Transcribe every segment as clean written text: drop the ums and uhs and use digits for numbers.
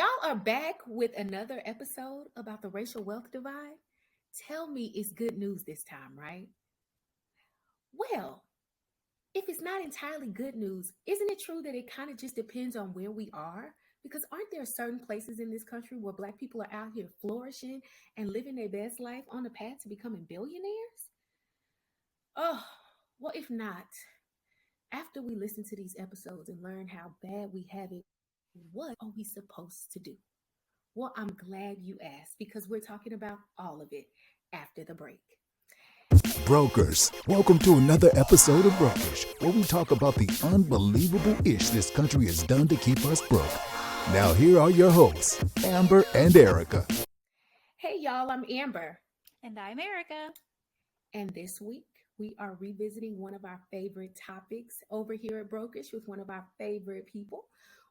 Y'all are back with another episode about the racial wealth divide. Tell me it's good news this time, right? Well, if it's not entirely good news, isn't it true that it kind of just depends on where we are? Because aren't there certain places in this country where Black people are out here flourishing and living their best life on the path to becoming billionaires? Oh, well, if not, after we listen to these episodes and learn how bad we have it, what are we supposed to do? Well, I'm glad you asked because we're talking about all of it after the break. Brokers, welcome to another episode of Brokers, where we talk about the unbelievable ish this country has done to keep us broke. Now here are your hosts, Amber and Erika. Hey, y'all, I'm Amber. And I'm Erika. And this week, we are revisiting one of our favorite topics over here at Brokers with one of our favorite people.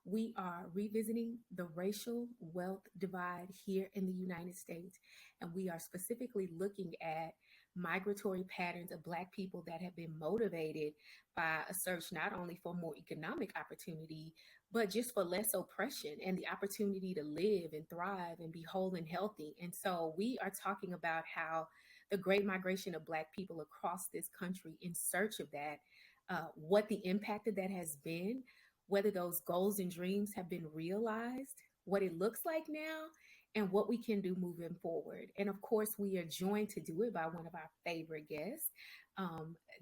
We are revisiting the racial wealth divide here in the United States. And we are specifically looking at migratory patterns of Black people that have been motivated by a search not only for more economic opportunity, but just for less oppression and the opportunity to live and thrive and be whole and healthy. And so we are talking about how the great migration of Black people across this country in search of that, what the impact of that has been, whether those goals and dreams have been realized, what it looks like now, and what we can do moving forward. And of course, we are joined to do it by one of our favorite guests,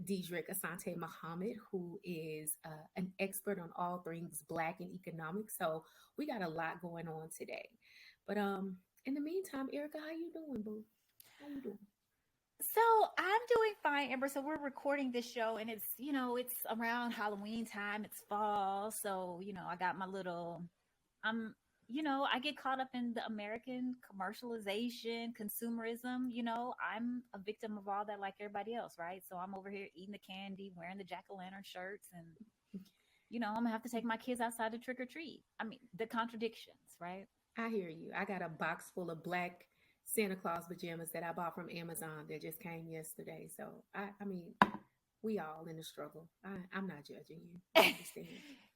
Dedrick Asante-Muhammad, who is an expert on all things Black and economics. So we got a lot going on today. But in the meantime, Erika, how you doing, boo? How you doing? So I'm doing fine, Amber. So we're recording this show and it's around Halloween time. It's fall. So, I got my little, I get caught up in the American commercialization, consumerism. I'm a victim of all that like everybody else, right? So I'm over here eating the candy, wearing the jack-o'-lantern shirts, and, I'm going to have to take my kids outside to trick or treat. I mean, the contradictions, right? I hear you. I got a box full of black Santa Claus pajamas that I bought from Amazon that just came yesterday. So I mean, we all in the struggle. I'm not judging you. I understand.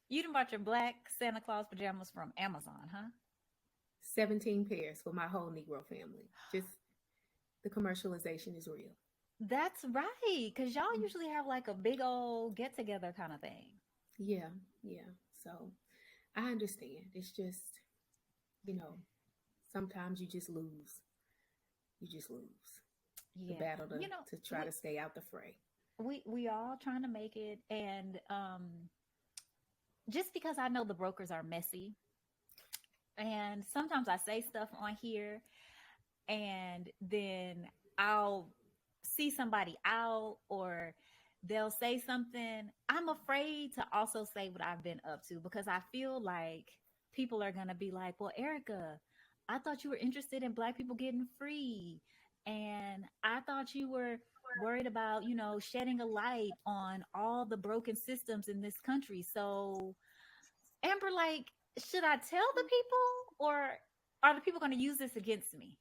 You done bought your black Santa Claus pajamas from Amazon, huh? 17 pairs for my whole Negro family. Just the commercialization is real. That's right, because y'all usually have like a big old get together kind of thing. Yeah, yeah. So I understand. It's just, sometimes you just lose. You just lose the battle to try to stay out the fray. We all trying to make it, and just because I know the brokers are messy, and sometimes I say stuff on here, and then I'll see somebody out or they'll say something. I'm afraid to also say what I've been up to because I feel like people are gonna be like, "Well, Erika, I thought you were interested in Black people getting free. And I thought you were worried about, shedding a light on all the broken systems in this country. So, Amber, like, should I tell the people or are the people going to use this against me?"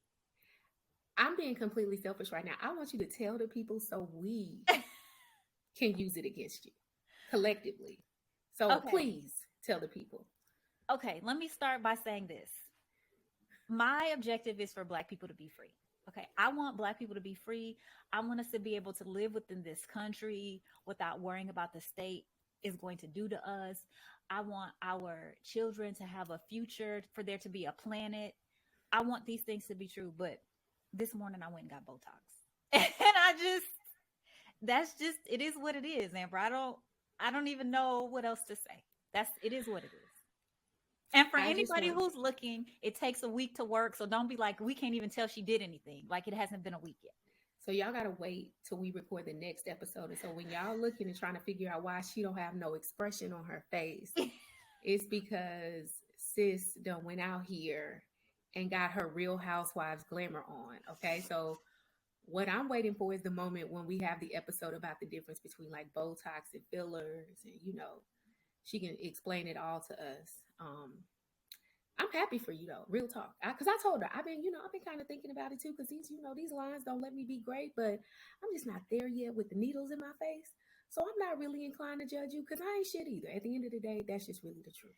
I'm being completely selfish right now. I want you to tell the people so we can use it against you collectively. So please tell the people. Okay, let me start by saying this. My objective is for Black people to be free. Okay, I want Black people to be free. I want us to be able to live within this country without worrying about the state is going to do to us. I want our children to have a future, for there to be a planet. I want these things to be true. But this morning I went and got Botox. And it is what it is, Amber. I don't even know what else to say. It is what it is. And for anybody who's looking, it takes a week to work. So don't be like, we can't even tell she did anything. Like it hasn't been a week yet. So y'all got to wait till we record the next episode. And so when y'all looking and trying to figure out why she don't have no expression on her face, it's because sis done went out here and got her Real Housewives glamour on. Okay. So what I'm waiting for is the moment when we have the episode about the difference between like Botox and fillers and, she can explain it all to us. I'm happy for you though, real talk. Because I told her I've been kind of thinking about it too. Because these lines don't let me be great, but I'm just not there yet with the needles in my face. So I'm not really inclined to judge you because I ain't shit either. At the end of the day, that's just really the truth.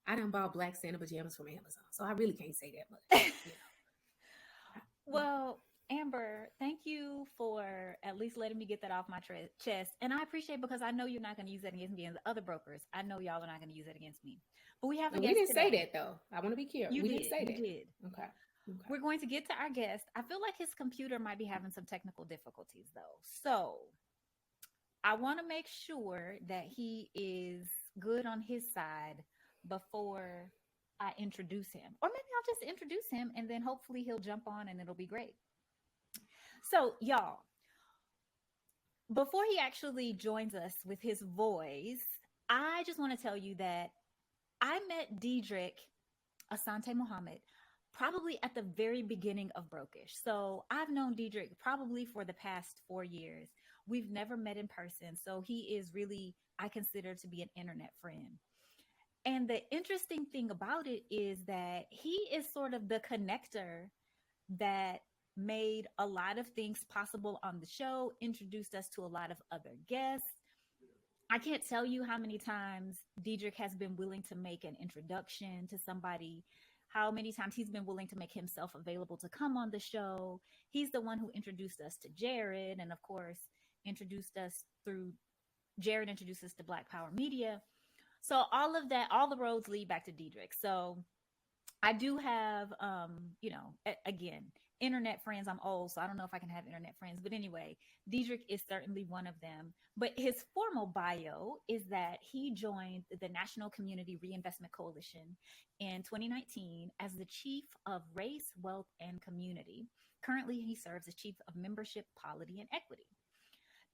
I done bought black Santa pajamas from Amazon, so I really can't say that much. You know. Well, Amber, thank you for at least letting me get that off my chest. And I appreciate, because I know you're not going to use that against me and the other brokers. I know y'all are not going to use that against me. But we have a And guest we didn't say today. that though. I want to be clear. You We did. didn't say You that. did. Okay. Okay. We're going to get to our guest. I feel like his computer might be having some technical difficulties, though. So I want to make sure that he is good on his side before I introduce him. Or maybe I'll just introduce him and then hopefully he'll jump on and it'll be great. So, y'all, before he actually joins us with his voice, I just want to tell you that I met Dedrick Asante-Muhammad probably at the very beginning of Brokish. So I've known Dedrick probably for the past 4 years. We've never met in person. So he is really, I consider, to be an internet friend. And the interesting thing about it is that he is sort of the connector that made a lot of things possible on the show, introduced us to a lot of other guests. I can't tell you how many times Dedrick has been willing to make an introduction to somebody, how many times he's been willing to make himself available to come on the show. He's the one who introduced us to Jared, and of course, Jared introduced us to Black Power Media. So all of that, all the roads lead back to Dedrick. So I do have, again, internet friends. I'm old, so I don't know if I can have internet friends. But anyway, Dedrick is certainly one of them. But his formal bio is that he joined the National Community Reinvestment Coalition in 2019 as the Chief of Race, Wealth, and Community. Currently, he serves as Chief of Membership, Polity, and Equity.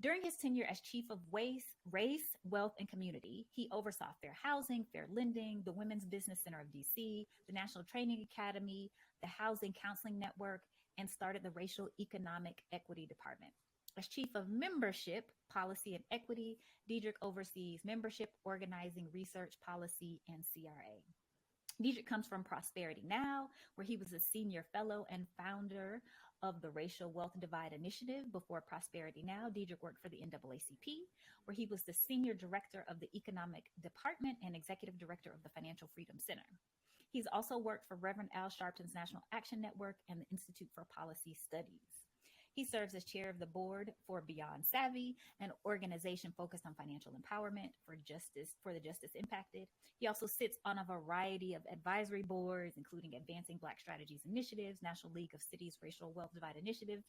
During his tenure as Chief of Race, Wealth, and Community, he oversaw fair housing, fair lending, the Women's Business Center of DC, the National Training Academy, the Housing Counseling Network, and started the Racial Economic Equity Department. As Chief of Membership, Policy, and Equity, Dedrick oversees membership, organizing, research, policy, and CRA. Dedrick comes from Prosperity Now, where he was a senior fellow and founder of the Racial Wealth Divide Initiative. Before Prosperity Now, Dedrick worked for the NAACP, where he was the senior director of the Economic Department and executive director of the Financial Freedom Center. He's also worked for Reverend Al Sharpton's National Action Network and the Institute for Policy Studies. He serves as chair of the board for Beyond Savvy, an organization focused on financial empowerment for the justice impacted. He also sits on a variety of advisory boards, including Advancing Black Strategies Initiatives, National League of Cities Racial Wealth Divide Initiative,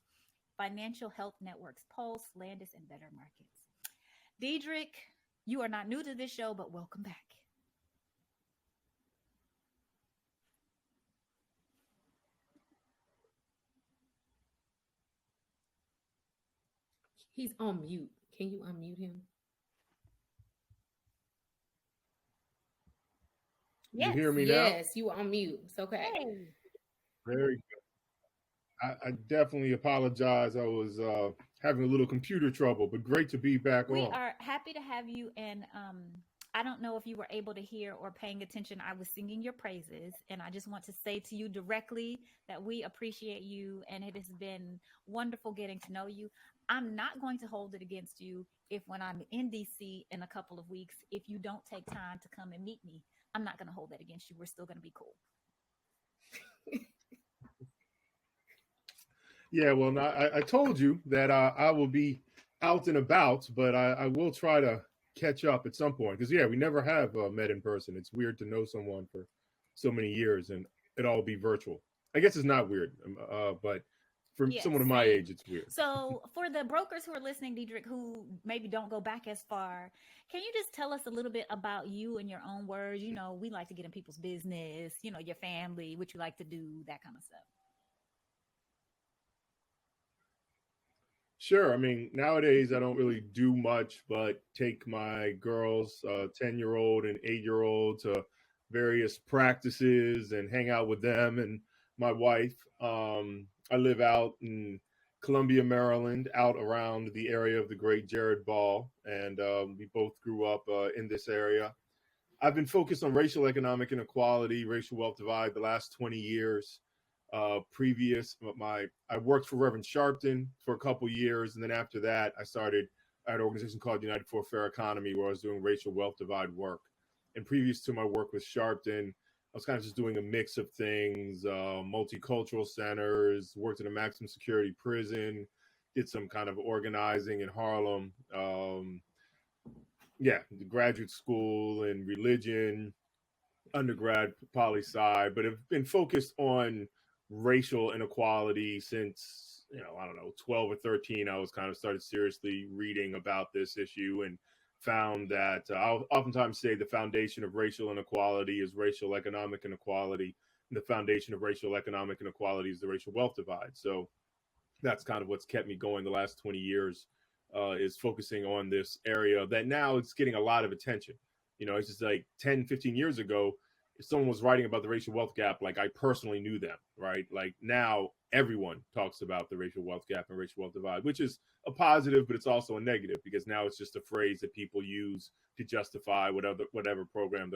Financial Health Networks Pulse, Landis, and Better Markets. Dedrick, you are not new to this show, but welcome back. He's on mute. Can you unmute him? You hear me now? Yes, you are on mute. It's okay. Hey. Very good. I definitely apologize. I was having a little computer trouble, but great to be back We on. are happy to have you. And I don't know if you were able to hear or paying attention. I was singing your praises, and I just want to say to you directly that we appreciate you, and it has been wonderful getting to know you. I'm not going to hold it against you if, when I'm in DC in a couple of weeks, if you don't take time to come and meet me, I'm not going to hold that against you. We're still going to be cool. Yeah, well, I told you that I will be out and about, but I will try to catch up at some point. Because, yeah, we never have met in person. It's weird to know someone for so many years and it all be virtual. I guess it's not weird, but for someone of my age, it's weird. So for the brokers who are listening, Dedrick, who maybe don't go back as far, can you just tell us a little bit about you in your own words? You know, we like to get in people's business, you know, your family, what you like to do, that kind of stuff. Sure. I mean, nowadays I don't really do much but take my girls, 10-year-old and 8-year-old, to various practices and hang out with them and my wife. I live out in Columbia, Maryland, out around the area of the great Jared Ball, and we both grew up in this area. I've been focused on racial economic inequality, racial wealth divide the last 20 years. I worked for Reverend Sharpton for a couple years, and then after that, I had an organization called United for a Fair Economy, where I was doing racial wealth divide work. And previous to my work with Sharpton, I was kind of just doing a mix of things, multicultural centers, worked in a maximum security prison, did some kind of organizing in Harlem. The graduate school and religion, undergrad poli sci, but have been focused on racial inequality since, I don't know, 12 or 13. I was kind of started seriously reading about this issue and found that I'll oftentimes say the foundation of racial inequality is racial economic inequality, and the foundation of racial economic inequality is the racial wealth divide. So that's kind of what's kept me going the last 20 years, is focusing on this area that now it's getting a lot of attention. It's just like 10, 15 years ago, if someone was writing about the racial wealth gap, like I personally knew them, right? Like now everyone talks about the racial wealth gap and racial wealth divide, which is a positive, but it's also a negative because now it's just a phrase that people use to justify whatever program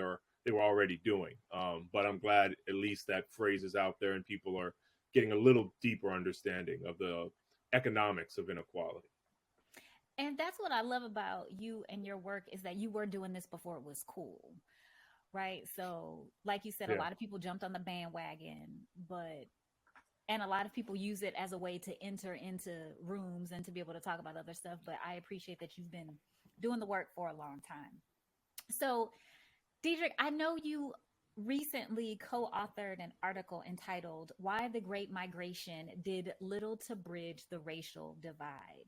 they were already doing. But I'm glad at least that phrase is out there and people are getting a little deeper understanding of the economics of inequality. And that's what I love about you and your work is that you were doing this before it was cool, right? So like you said, a lot of people jumped on the bandwagon, and a lot of people use it as a way to enter into rooms and to be able to talk about other stuff. But I appreciate that you've been doing the work for a long time. So Dedrick, I know you recently co-authored an article entitled "Why the Great Migration Did Little to Bridge the Racial Divide."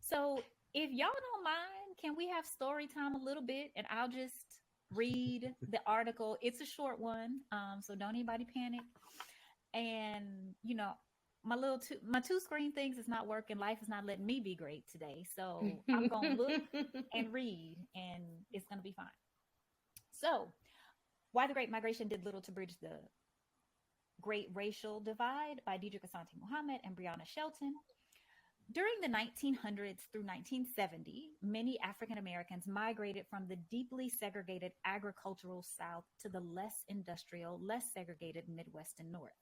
So if y'all don't mind, can we have story time a little bit? And I'll just read the article. It's a short one, so don't anybody panic. And, my two screen things is not working. Life is not letting me be great today. So I'm going to look and read, and it's going to be fine. So, Why the Great Migration Did Little to Bridge the Great Racial Divide by Dedrick Asante-Muhammad and Breonna Shelton. During the 1900s through 1970, many African Americans migrated from the deeply segregated agricultural South to the less industrial, less segregated Midwest and North.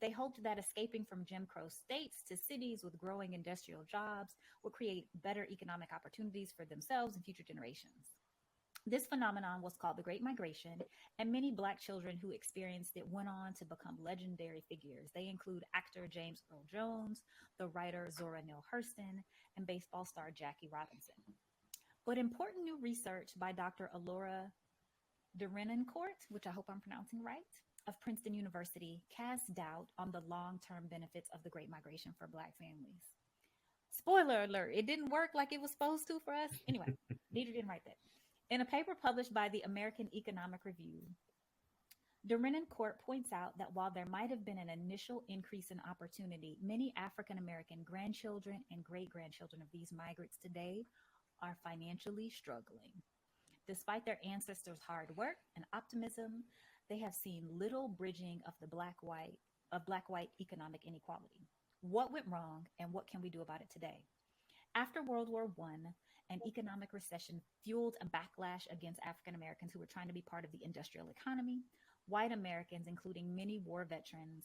They hoped that escaping from Jim Crow states to cities with growing industrial jobs would create better economic opportunities for themselves and future generations. This phenomenon was called the Great Migration, and many Black children who experienced it went on to become legendary figures. They include actor James Earl Jones, the writer Zora Neale Hurston, and baseball star Jackie Robinson. But important new research by Dr. Alora Derenoncourt, which I hope I'm pronouncing right, of Princeton University, casts doubt on the long-term benefits of the Great Migration for Black families. Spoiler alert, it didn't work like it was supposed to for us. Anyway, Dedrick didn't write that. In a paper published by the American Economic Review, Derenoncourt points out that while there might have been an initial increase in opportunity, many African-American grandchildren and great-grandchildren of these migrants today are financially struggling. Despite their ancestors' hard work and optimism, they have seen little bridging of the black-white economic inequality. What went wrong and what can we do about it today? After World War I, an economic recession fueled a backlash against African Americans who were trying to be part of the industrial economy. White Americans, including many war veterans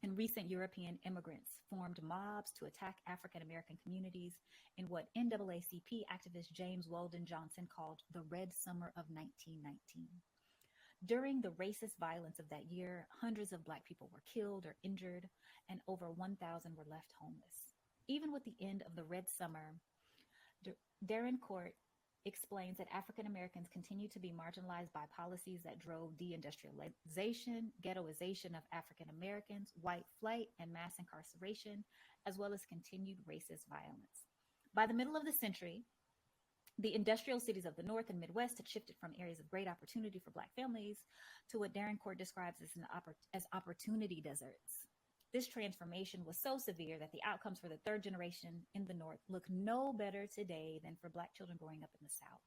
and recent European immigrants, formed mobs to attack African American communities in what NAACP activist James Weldon Johnson called the Red Summer of 1919. During the racist violence of that year, hundreds of Black people were killed or injured, and over 1,000 were left homeless. Even with the end of the Red Summer, Derenoncourt explains that African Americans continue to be marginalized by policies that drove deindustrialization, ghettoization of African Americans, white flight, and mass incarceration, as well as continued racist violence. By the middle of the century, the industrial cities of the North and Midwest had shifted from areas of great opportunity for Black families to what Derenoncourt describes as opportunity deserts. This transformation was so severe that the outcomes for the third generation in the North look no better today than for Black children growing up in the South.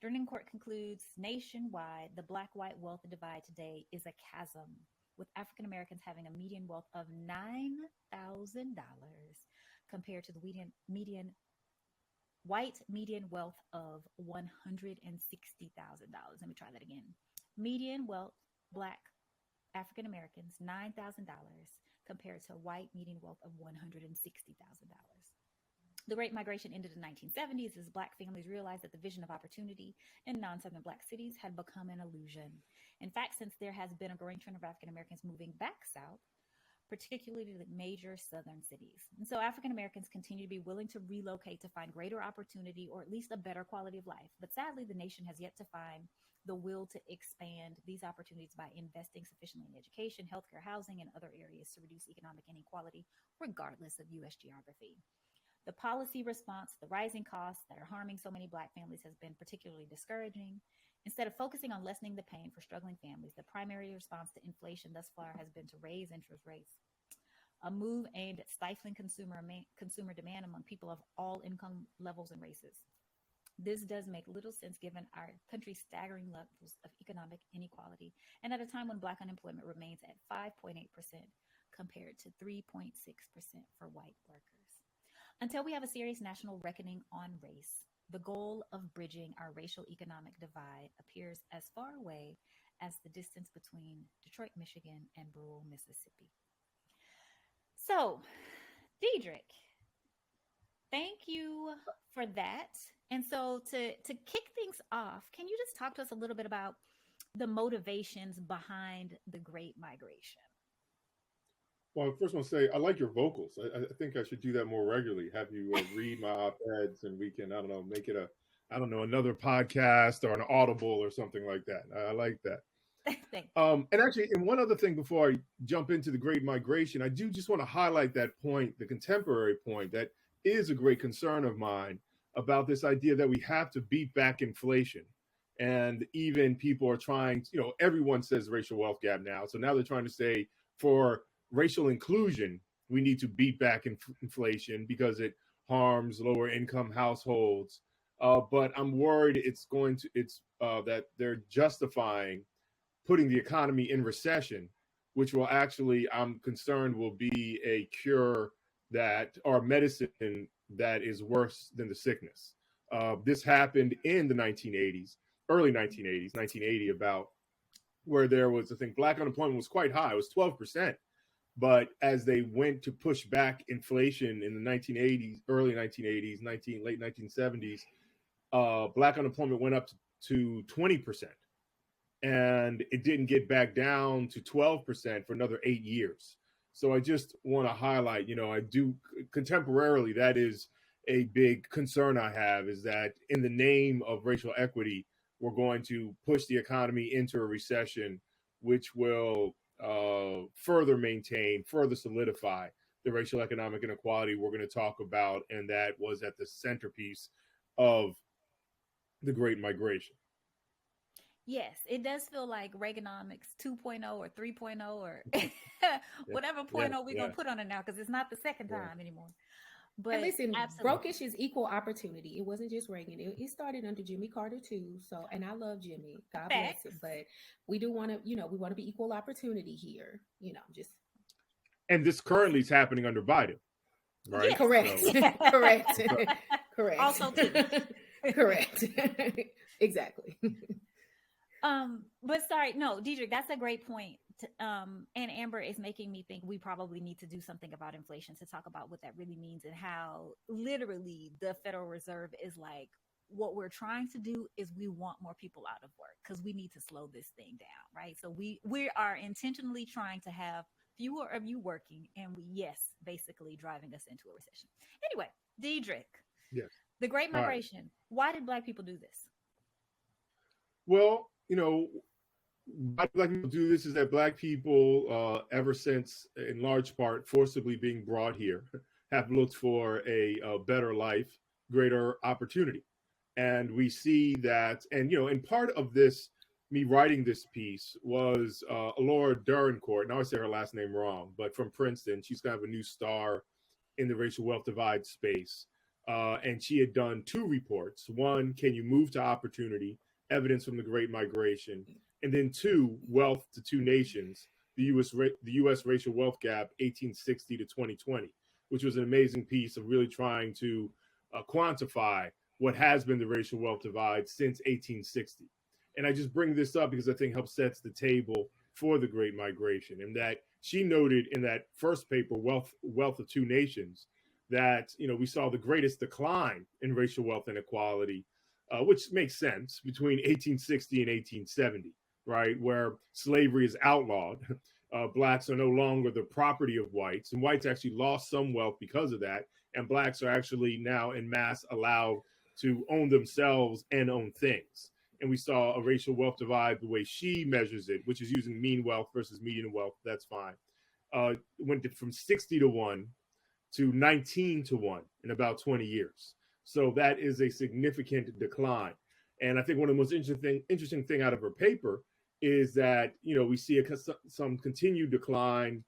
Derenoncourt concludes, nationwide, the Black-white wealth divide today is a chasm, with African Americans having a median wealth of $9,000 compared to the white median wealth of $160,000. Let me try that again. Median wealth, Black African Americans, $9,000 compared to white median wealth of $160,000. The Great Migration ended in the 1970s as Black families realized that the vision of opportunity in non-Southern Black cities had become an illusion. In fact, since there has been a growing trend of African Americans moving back south, particularly to the major southern cities. And so African Americans continue to be willing to relocate to find greater opportunity or at least a better quality of life. But sadly, the nation has yet to find the will to expand these opportunities by investing sufficiently in education, healthcare, housing, and other areas to reduce economic inequality, regardless of U.S. geography. The policy response to the rising costs that are harming so many Black families has been particularly discouraging. Instead of focusing on lessening the pain for struggling families, the primary response to inflation thus far has been to raise interest rates, a move aimed at stifling consumer demand among people of all income levels and races. This does make little sense given our country's staggering levels of economic inequality, and at a time when Black unemployment remains at 5.8% compared to 3.6% for white workers. Until we have a serious national reckoning on race, the goal of bridging our racial economic divide appears as far away as the distance between Detroit, Michigan, and rural Mississippi. So, Dedrick, thank you for that. And so to kick things off, can you just talk to us a little bit about the motivations behind the Great Migration? Well, I first want to say I like your vocals. I think I should do that more regularly. Have you read my op-eds, and we can, make it another podcast or an Audible or something like that. I like that. Thanks. And actually, and one other thing before I jump into the Great Migration, I do just want to highlight that point, the contemporary point, that is a great concern of mine about this idea that we have to beat back inflation. And even people are trying, everyone says racial wealth gap now. So now they're trying to say for racial inclusion, we need to beat back inflation because it harms lower income households. But I'm worried that they're justifying putting the economy in recession, which will actually, I'm concerned, will be a cure or medicine that is worse than the sickness. This happened in the 1980s, early 1980s, 1980 about, where there was, I think, Black unemployment was quite high. It was 12%. But as they went to push back inflation in the 1980s, early 1980s, late 1970s, Black unemployment went up to 20%. And it didn't get back down to 12% for another 8 years. So I just want to highlight, I do contemporarily, that is a big concern I have, is that in the name of racial equity, we're going to push the economy into a recession, which will further solidify the racial economic inequality we're going to talk about. And that was at the centerpiece of the Great Migration. Yes, it does feel like Reaganomics 2.0 or 3.0 or whatever point we're going to put on it now, because it's not the second time anymore. But and listen, absolutely. brokish is equal opportunity. It wasn't just Reagan. It started under Jimmy Carter too. So, and I love Jimmy. God bless him. But we do want to, we want to be equal opportunity here. And this currently is happening under Biden, right? Yeah, correct. So. Correct. Correct. Also too. Correct. Exactly. But sorry, no, Dedrick, that's a great point. And Amber is making me think we probably need to do something about inflation, to talk about what that really means and how literally the Federal Reserve is like, what we're trying to do is we want more people out of work because we need to slow this thing down, right? So we are intentionally trying to have fewer of you working, and basically driving us into a recession. Anyway, Dedrick, yes, the Great Migration. Right. Why did Black people do this? Well, why Black people do this is that Black people, ever since, in large part, forcibly being brought here, have looked for a better life, greater opportunity. And we see that, and part of this, me writing this piece was Laura Durancourt. Now I say her last name wrong, but from Princeton. She's kind of a new star in the racial wealth divide space. And she had done 2 reports. 1, can you move to opportunity? Evidence from the Great Migration. And then 2, Wealth to Two Nations, the U.S. Racial Wealth Gap, 1860 to 2020, which was an amazing piece of really trying to quantify what has been the racial wealth divide since 1860. And I just bring this up because I think helps sets the table for the Great Migration, and that she noted in that first paper, Wealth of Two Nations, that, we saw the greatest decline in racial wealth inequality, which makes sense, between 1860 and 1870, right, where slavery is outlawed. Blacks are no longer the property of whites, and whites actually lost some wealth because of that. And blacks are actually now in mass allowed to own themselves and own things. And we saw a racial wealth divide the way she measures it, which is using mean wealth versus median wealth. That's fine. Went from 60 to 1 to 19 to 1 in about 20 years. So that is a significant decline. And I think one of the most interesting thing out of her paper is that, we see some continued decline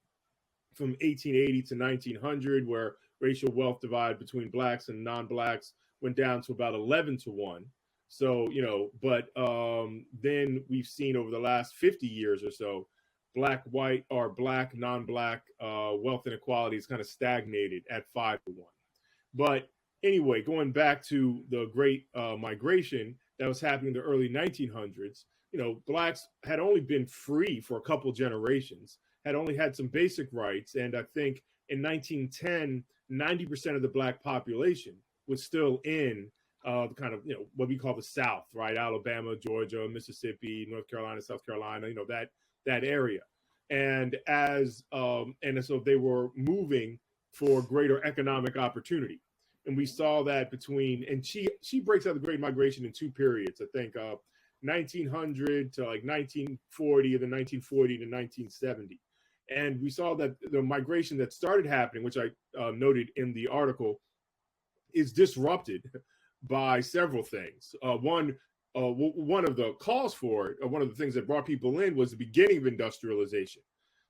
from 1880 to 1900, where racial wealth divide between blacks and non-blacks went down to about 11 to 1. So, but then we've seen over the last 50 years or so, black, white, or black, non-black wealth inequality is kind of stagnated at 5 to 1. But anyway, going back to the great migration that was happening in the early 1900s, blacks had only been free for a couple generations, had only had some basic rights. And I think in 1910, 90% of the black population was still in the kind of, what we call the South, right? Alabama, Georgia, Mississippi, North Carolina, South Carolina, that area. And and so they were moving for greater economic opportunity. And we saw that and she breaks out the Great Migration in two periods, I think, 1900 to like 1940, and then 1940 to 1970. And we saw that the migration that started happening, which I noted in the article, is disrupted by several things. One of the calls for it, one of the things that brought people in, was the beginning of industrialization.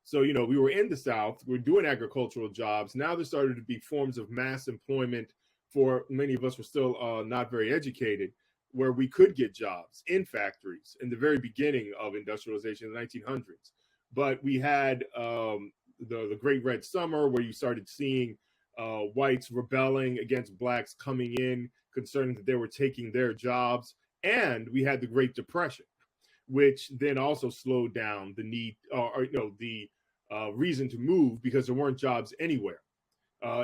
So, we were in the South, we were doing agricultural jobs. Now there started to be forms of mass employment for many of us who were still not very educated, where we could get jobs in factories in the very beginning of industrialization in the 1900s. But we had the Great Red Summer, where you started seeing whites rebelling against blacks coming in, concerning that they were taking their jobs. And we had the Great Depression, which then also slowed down the need, the reason to move, because there weren't jobs anywhere.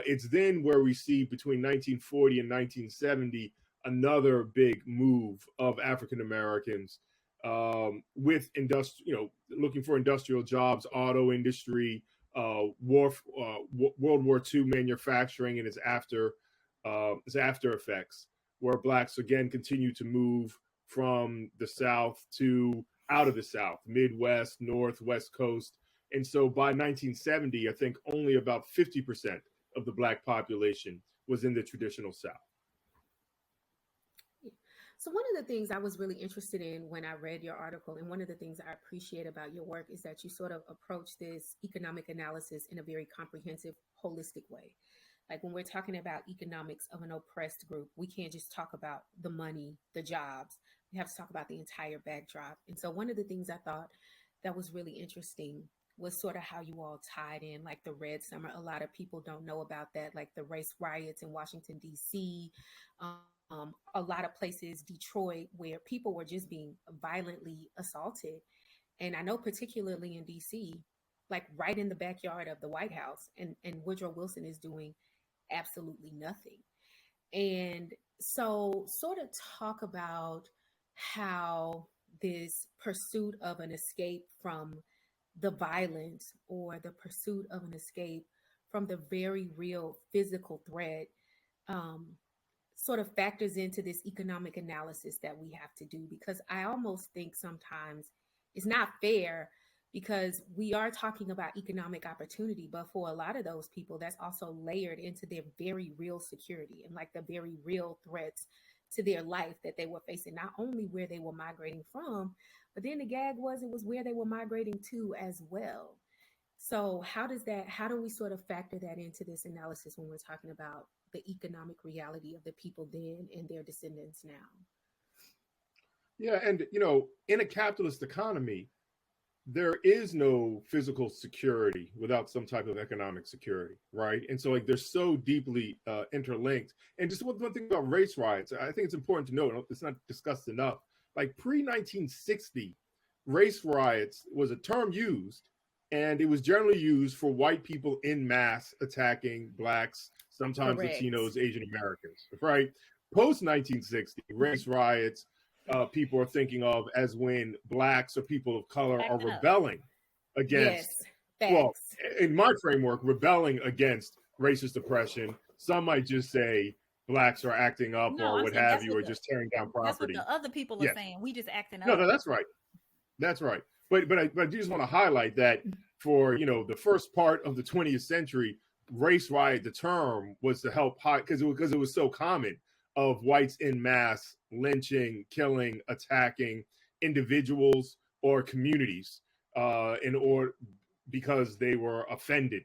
It's then where we see, between 1940 and 1970, another big move of African Americans with looking for industrial jobs, auto industry, World War II manufacturing and its after effects, where blacks again continue to move from the South to out of the South, Midwest, North, West Coast. And so by 1970, I think only about 50% of the black population was in the traditional South. So one of the things I was really interested in when I read your article, and one of the things I appreciate about your work, is that you sort of approach this economic analysis in a very comprehensive, holistic way. Like when we're talking about economics of an oppressed group, we can't just talk about the money, the jobs. We have to talk about the entire backdrop. And so one of the things I thought that was really interesting was sort of how you all tied in, like the Red Summer. A lot of people don't know about that, like the race riots in Washington, D.C., a lot of places, Detroit, where people were just being violently assaulted. And I know particularly in DC, like right in the backyard of the White House, and Woodrow Wilson is doing absolutely nothing. And so sort of talk about how this pursuit of an escape from the violence, or the pursuit of an escape from the very real physical threat, sort of factors into this economic analysis that we have to do. Because I almost think sometimes it's not fair, because we are talking about economic opportunity, but for a lot of those people, that's also layered into their very real security and like the very real threats to their life that they were facing, not only where they were migrating from, but then the gag was, it was where they were migrating to as well. So how do we sort of factor that into this analysis when we're talking about the economic reality of the people then and their descendants now? Yeah, and in a capitalist economy, there is no physical security without some type of economic security, right? And so like they're so deeply interlinked. And just one thing about race riots, I think it's important to note, it's not discussed enough. Like pre-1960, race riots was a term used, and it was generally used for white people in mass attacking blacks, sometimes Correct. Latinos, Asian Americans, right? Post 1960, race riots, people are thinking of as when blacks or people of color are Acting up. rebelling against, Yes. well, Facts. in my framework, rebelling against racist oppression. Some might just say blacks are acting up No, or I'm what saying have you, or just tearing down that's what property. the other people are Yes. saying. We just acting No, up. no, that's right. That's right. But I just want to highlight that for the first part of the 20th century, race riot, the term was to help because it was so common of whites in mass lynching, killing, attacking individuals or communities in order because they were offended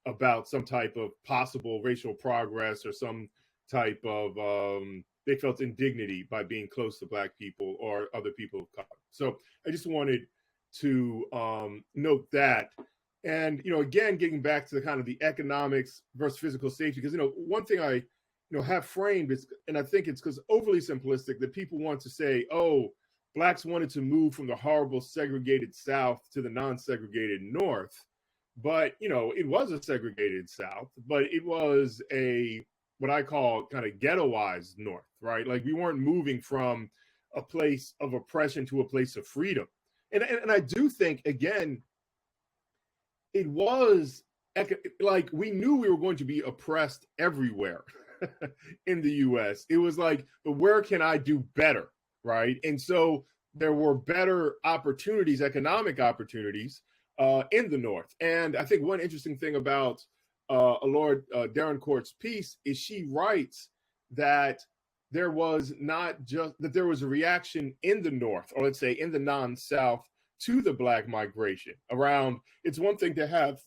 about some type of possible racial progress or some type of they felt indignity by being close to black people or other people of color. So I just wanted to note that. And, again, getting back to the kind of the economics versus physical safety, because, one thing I, have framed is, and I think it's because overly simplistic that people want to say, oh, blacks wanted to move from the horrible segregated South to the non-segregated North. But, it was a segregated South, but it was what I call kind of ghettoized North, right? Like we weren't moving from a place of oppression to a place of freedom. And I do think, again, it was like we knew we were going to be oppressed everywhere in the US. It was like, but where can I do better, right? And so there were better opportunities, economic opportunities in the North. And I think one interesting thing about Lord Derrencourt's piece is she writes that there was not just that there was a reaction in the North, or let's say in the non-South, to the Black migration around. It's one thing to have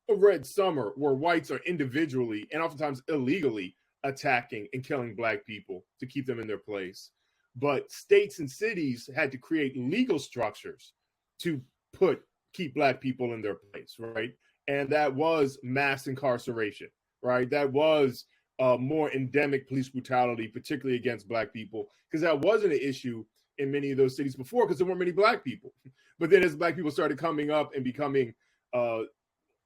a red summer where whites are individually and oftentimes illegally attacking and killing Black people to keep them in their place. But states and cities had to create legal structures to keep Black people in their place, right? And that was mass incarceration, right? That was more endemic police brutality, particularly against Black people, because that wasn't an issue in many of those cities before because there weren't many Black people. But then as Black people started coming up and becoming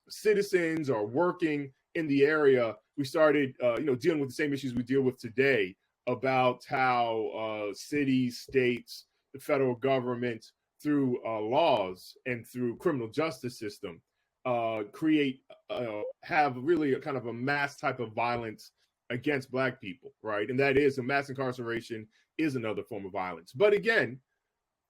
citizens or working in the area, we started, dealing with the same issues we deal with today about how cities, states, the federal government, through laws and through criminal justice system, have really a kind of a mass type of violence against Black people, right? And that is a mass incarceration is another form of violence. But again,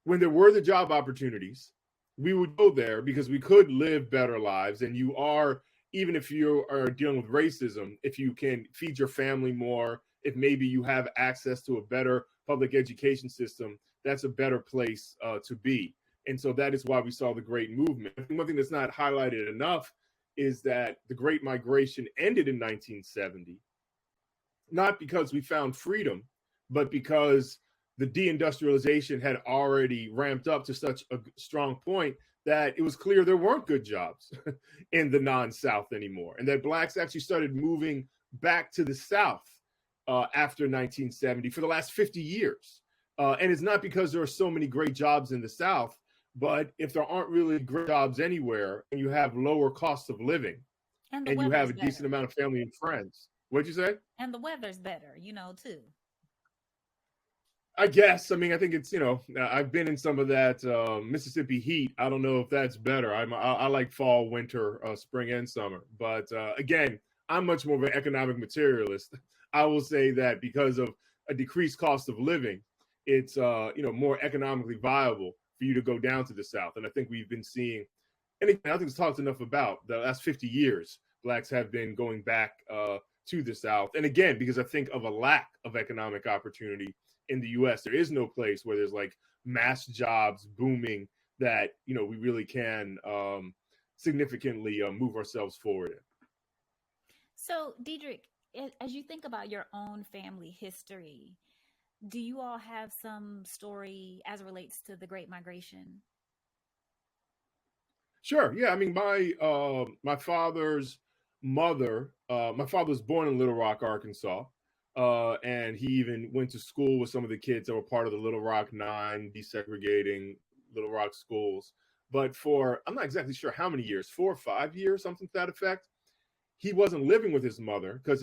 when there were the job opportunities, we would go there because we could live better lives. And you are, even if you are dealing with racism, if you can feed your family more, if maybe you have access to a better public education system, that's a better place to be. And so that is why we saw the Great Movement. One thing that's not highlighted enough is that the Great Migration ended in 1970, not because we found freedom, but because the deindustrialization had already ramped up to such a strong point that it was clear there weren't good jobs in the non-South anymore, and that Blacks actually started moving back to the South after 1970 for the last 50 years. And it's not because there are so many great jobs in the South, but if there aren't really great jobs anywhere and you have lower costs of living and you have a decent amount of family and friends, what'd you say? And the weather's better, too. I guess. I mean, I think it's, I've been in some of that Mississippi heat. I don't know if that's better. I like fall, winter, spring, and summer. But again, I'm much more of an economic materialist. I will say that because of a decreased cost of living, it's, more economically viable for you to go down to the South. And I think we've been seeing, and again, I think it's talked enough about the last 50 years, Blacks have been going back to the South. And again, because I think of a lack of economic opportunity in the US, there is no place where there's like mass jobs booming that, we really can significantly move ourselves forward in. So, Dedrick, as you think about your own family history, do you all have some story as it relates to the Great Migration? Sure. Yeah. I mean, my father's mother, my father was born in Little Rock, Arkansas. And he even went to school with some of the kids that were part of the Little Rock Nine, desegregating Little Rock schools. But for, I'm not exactly sure how many years, 4 or 5 years, something to that effect, he wasn't living with his mother because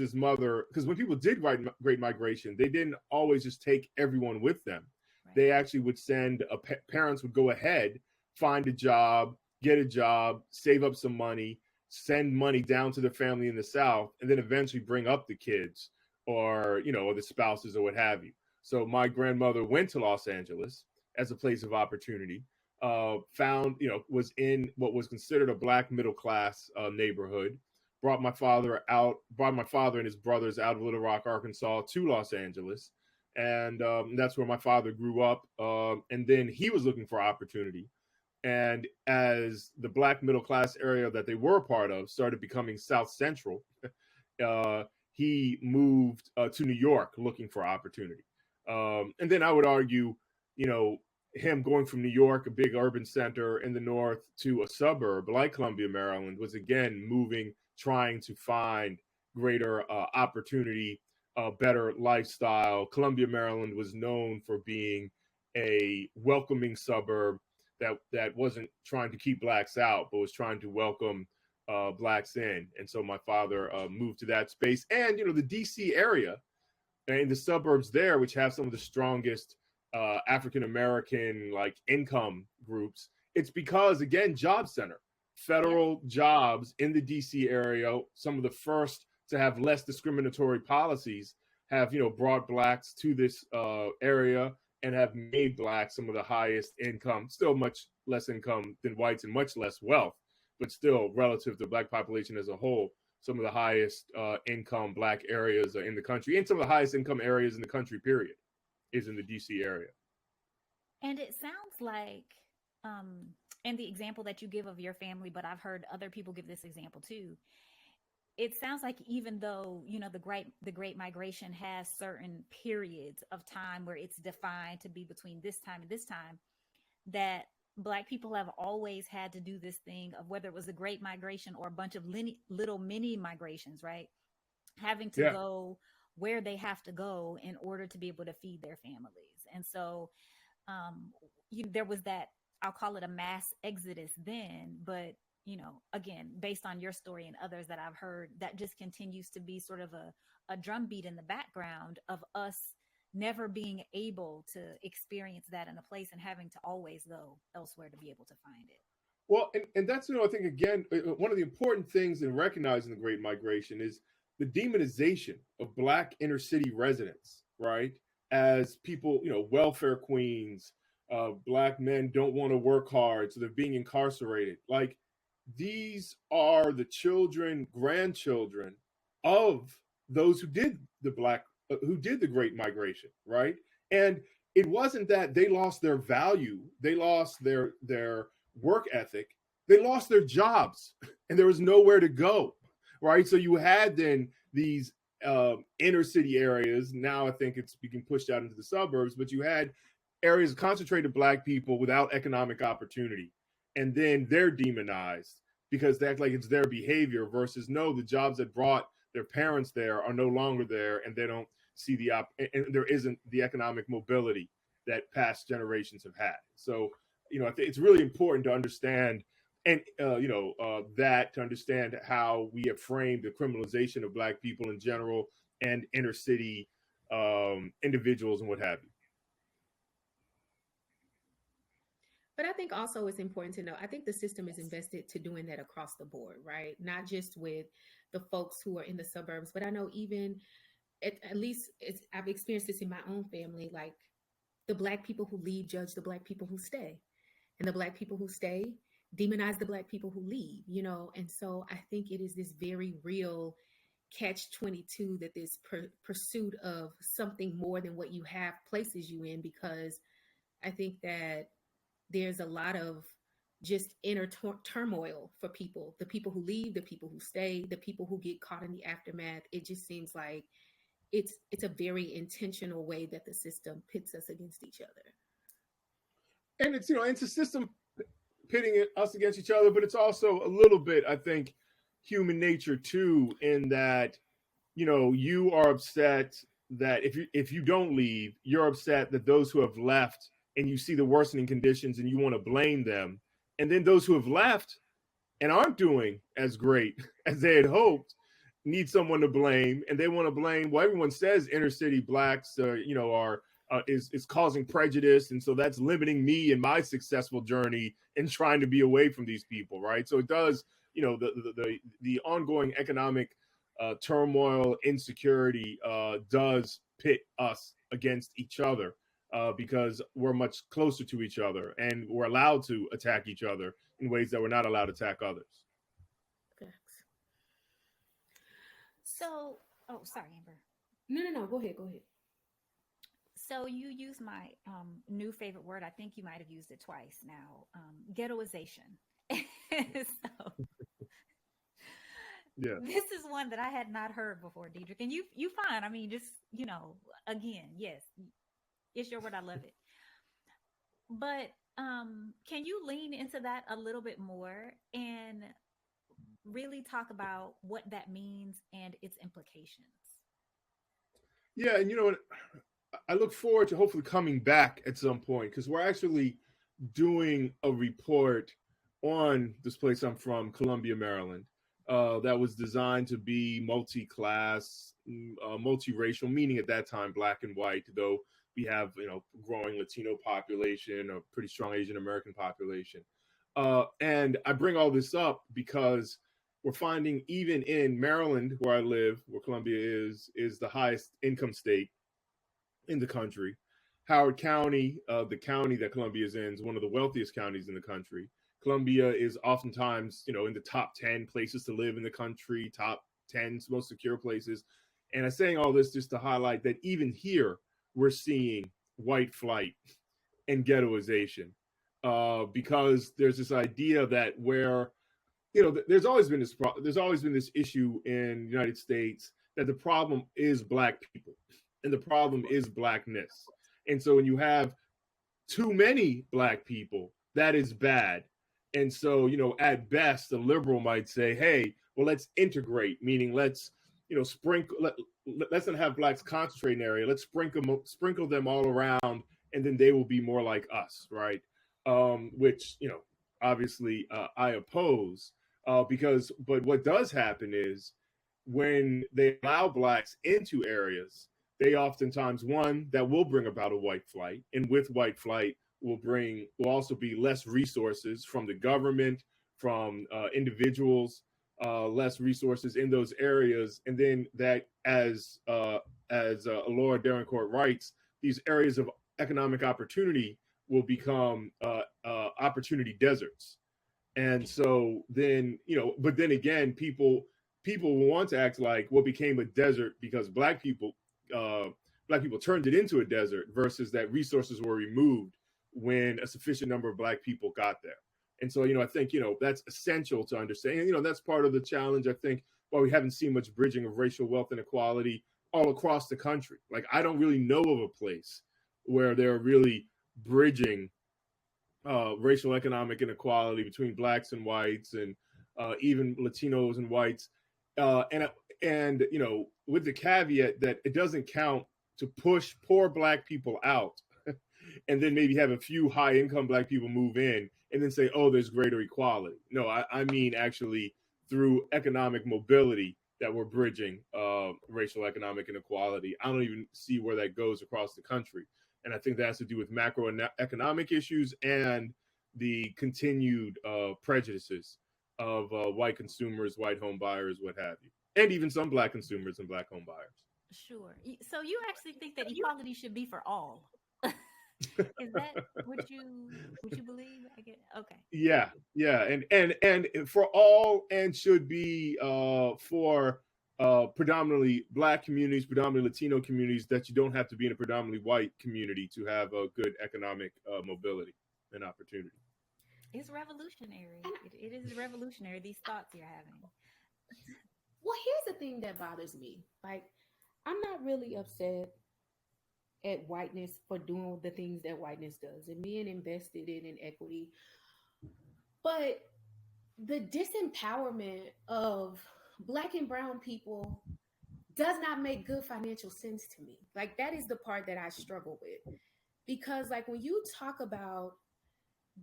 when people did Great Migration, they didn't always just take everyone with them. Right. They actually would send, parents would go ahead, find a job, get a job, save up some money, send money down to the family in the South, and then eventually bring up the kids or, or the spouses or what have you. So my grandmother went to Los Angeles as a place of opportunity, found, was in what was considered a Black middle class neighborhood, brought my father and his brothers out of Little Rock, Arkansas to Los Angeles. And that's where my father grew up. And then he was looking for opportunity. And as the Black middle class area that they were a part of started becoming South Central, he moved to New York looking for opportunity. And then I would argue, him going from New York, a big urban center in the north, to a suburb like Columbia, Maryland, was again moving, trying to find greater opportunity, better lifestyle. Columbia, Maryland was known for being a welcoming suburb that wasn't trying to keep Blacks out, but was trying to welcome Blacks in. And so my father moved to that space. And, the DC area and the suburbs there, which have some of the strongest African-American income groups, it's because, again, job center, federal jobs in the DC area, some of the first to have less discriminatory policies, have, brought Blacks to this area and have made Blacks some of the highest income, still much less income than whites and much less wealth, but still relative to the Black population as a whole, some of the highest income Black areas in the country, and some of the highest income areas in the country, period, is in the DC area. And it sounds like, and the example that you give of your family, but I've heard other people give this example too. It sounds like even though, the Great Migration has certain periods of time where it's defined to be between this time and this time, that Black people have always had to do this thing of, whether it was a Great Migration or a bunch of little mini migrations, right? Having to go where they have to go in order to be able to feed their families. And so there was that, I'll call it a mass exodus then, but again, based on your story and others that I've heard, that just continues to be sort of a drumbeat in the background of us never being able to experience that in a place and having to always go elsewhere to be able to find it. Well, and that's, I think, again, one of the important things in recognizing the Great Migration is the demonization of Black inner city residents, right? As people, welfare queens, Black men don't want to work hard, so they're being incarcerated. These are the children, grandchildren of those who did the Great Migration, right? And it wasn't that they lost their value, they lost their work ethic, they lost their jobs, and there was nowhere to go, right? So you had then these inner city areas. Now I think it's being pushed out into the suburbs, but you had areas of concentrated Black people without economic opportunity. And then they're demonized because they act like it's their behavior, versus no, the jobs that brought their parents there are no longer there, and they don't see and there isn't the economic mobility that past generations have had. So, I think it's really important to understand, and that to understand how we have framed the criminalization of Black people in general and inner city individuals and what have you. But I think also it's important to know, I think the system is invested to doing that across the board, right? Not just with the folks who are in the suburbs, but I know even at least I've experienced this in my own family, like the Black people who leave judge the Black people who stay, and the Black people who stay demonize the Black people who leave, And so I think it is this very real catch-22 that this pursuit of something more than what you have places you in, because I think that there's a lot of just inner turmoil for people, the people who leave, the people who stay, the people who get caught in the aftermath. It just seems like it's a very intentional way that the system pits us against each other. And it's a system pitting us against each other, but it's also a little bit, I think, human nature too, in that, you are upset that if you don't leave, you're upset that those who have left, and you see the worsening conditions and you want to blame them, And then those who have left and aren't doing as great as they had hoped need someone to blame, and they want to blame. Well, everyone says inner city blacks, are is causing prejudice, and so that's limiting me in my successful journey in trying to be away from these people, right? So it does, the ongoing economic turmoil, insecurity does pit us against each other because we're much closer to each other, and we're allowed to attack each other in ways that we're not allowed to attack others. Facts. So, oh, sorry, Amber. No. Go ahead. Go ahead. So you use my new favorite word. I think you might have used it twice now. Ghettoization. So Yeah. this is one that I had not heard before, Dedrick. And you fine. I mean, just, again, yes, it's your word. I love it. But can you lean into that a little bit more and really talk about what that means and its implications? Yeah, and you know what? I look forward to hopefully coming back at some point because we're actually doing a report on this place I'm from, Columbia, Maryland, that was designed to be multi-class, multiracial, meaning at that time black and white, though we have growing Latino population, a pretty strong Asian American population. And I bring all this up because we're finding even in Maryland, where I live, where Columbia is the highest income state in the country. Howard County, the county that Columbia is in, is one of the wealthiest counties in the country. Columbia is oftentimes, in the top 10 places to live in the country, top 10 most secure places. And I'm saying all this just to highlight that even here, we're seeing white flight and ghettoization because there's this idea that where, there's always been this issue in the United States that the problem is black people and the problem is blackness. And so when you have too many black people, that is bad. And so, at best, the liberal might say, hey, well, let's integrate, meaning let's, let's not have blacks concentrate in an area. Let's sprinkle them all around, and then they will be more like us, right? Which, obviously I oppose but what does happen is when they allow blacks into areas, they oftentimes, one, that will bring about a white flight, and with white flight will also be less resources from the government, from individuals, less resources in those areas, and then that, as Laura Darencourt writes, these areas of economic opportunity will become opportunity deserts. And so then, but then again, people want to act like what became a desert because black people turned it into a desert versus that resources were removed when a sufficient number of black people got there. And so, I think, that's essential to understand. And, that's part of the challenge, I think, why we haven't seen much bridging of racial wealth inequality all across the country. Like, I don't really know of a place where they're really bridging racial economic inequality between blacks and whites and even Latinos and whites. And with the caveat that it doesn't count to push poor black people out and then maybe have a few high income black people move in and then say, oh, there's greater equality. No, I mean actually through economic mobility that we're bridging racial economic inequality. I don't even see where that goes across the country. And I think that has to do with macroeconomic issues and the continued prejudices of white consumers, white home buyers, what have you, and even some black consumers and black home buyers. Sure. So you actually think that equality should be for all? Is that what you believe? I get okay. Yeah, and for all, and should be for predominantly black communities, predominantly Latino communities, that you don't have to be in a predominantly white community to have a good economic mobility and opportunity. It's revolutionary. It is revolutionary, these thoughts you're having. Well, here's the thing that bothers me. Like, I'm not really upset at whiteness for doing the things that whiteness does and being invested in equity. But the disempowerment of black and brown people does not make good financial sense to me. Like, that is the part that I struggle with. Because, like, when you talk about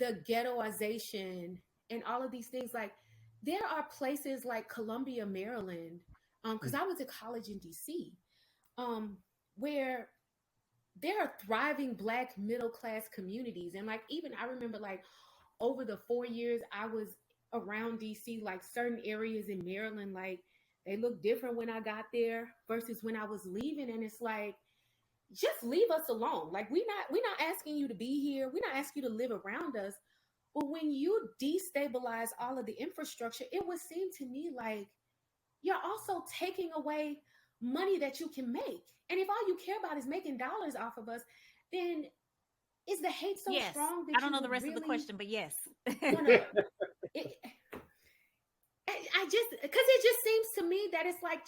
the ghettoization and all of these things. Like there are places like Columbia, Maryland, because I went to college in DC, where there are thriving Black middle class communities. And like even I remember like over the 4 years I was around DC, like certain areas in Maryland, like they look different when I got there versus when I was leaving. And it's like, just leave us alone. Like we're not asking you to be here. We're not asking you to live around us. But when you destabilize all of the infrastructure, it would seem to me like you're also taking away money that you can make. And if all you care about is making dollars off of us, then is the hate so Yes. strong that I don't know the rest really of the question, but yes. wanna, I just, because it just seems to me that it's like,